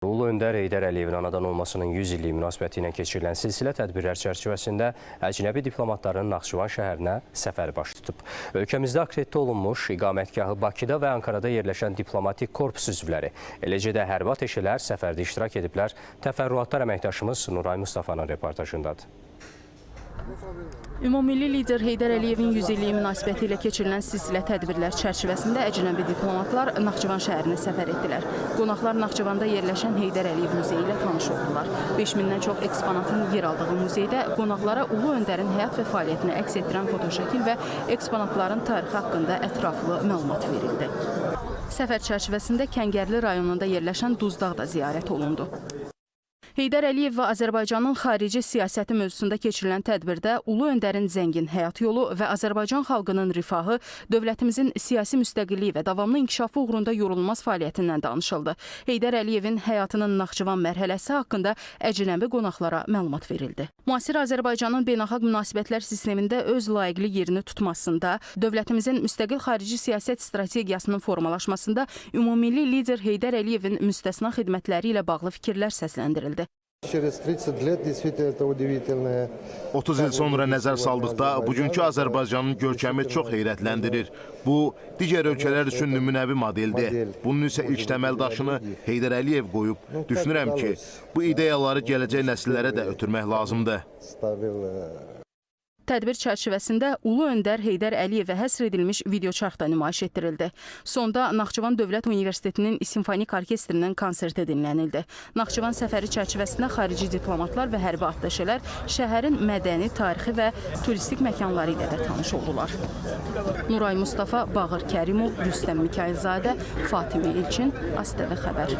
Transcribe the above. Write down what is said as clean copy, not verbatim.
Ulu Öndər Heydər Əliyevin anadan olmasının 100 illiyi münasibəti ilə keçirilən silsilə tədbirlər çərçivəsində əcnəbi diplomatların Naxçıvan şəhərinə səfəri baş tutub. Ölkəmizdə akkreditə olunmuş iqamətgahı Bakıda və Ankarada yerləşən diplomatik korpus üzvləri, eləcə də hərbi ateşələr səfərdə iştirak ediblər. Təfərrüatlar əməkdaşımız Nuray Mustafanın reportajındadır. Ümummilli lider Heydər Əliyevin 100 illiyi münasibəti ilə keçirilən silsilə tədbirlər çərçivəsində əcnəbi diplomatlar Naxçıvan şəhərinə səfər etdilər. Qonaqlar Naxçıvanda yerləşən Heydər Əliyev muzeyi ilə tanış oldular. 5000-dən çox eksponatın yer aldığı muzeydə qonaqlara Ulu Öndərin həyat və fəaliyyətini əks etdirən fotoşəkil və eksponatların tarixi haqqında ətraflı məlumat verildi. Səfər çərçivəsində Kəngərli rayonunda yerləşən Duzdağ da ziyarət olundu. Heydər Əliyev və Azərbaycanın xarici siyasəti mövzusunda keçirilən tədbirdə Ulu Öndərin zəngin həyat yolu və Azərbaycan xalqının rifahı, dövlətimizin siyasi müstəqilliyi və davamlı inkişafı uğrunda yorulmaz fəaliyyətindən danışıldı. Heydər Əliyevin həyatının Naxçıvan mərhələsi haqqında əcnəbi qonaqlara məlumat verildi. Müasir Azərbaycanın beynəlxalq münasibətlər sistemində öz layiqli yerini tutmasında, dövlətimizin müstəqil xarici siyasət strategiyasının formalaşmasında ümummilli lider Heydər Əliyevin müstəsna xidmətləri ilə bağlı fikirlər səsləndirildi. 30 il sonra nəzər saldıqda bugünkü Azərbaycanın görkəmi çox heyrətləndirir. Bu, digər ölkələr üçün nümunəvi modeldir. Bunun isə ilk təməl daşını Heydər Əliyev qoyub. Düşünürəm ki, bu ideyaları gələcək nəsillərə də ötürmək lazımdır. Tədbir çərçivəsində Ulu Öndər Heydər Əliyevə həsr edilmiş videoçarx da nümayiş etdirildi. Sonda Naxçıvan Dövlət Universitetinin simfonik orkestrinin konserti dinlənildi. Naxçıvan səfəri çərçivəsində xarici diplomatlar və hərbi ateşələr şəhərin mədəni, tarixi və turistik məkanları ilə də tanış oldular. Nuray Mustafa, Bağır Kərimov, Rüstəm Mikayılzadə, Fatimi İlkin, ASTV Xəbər.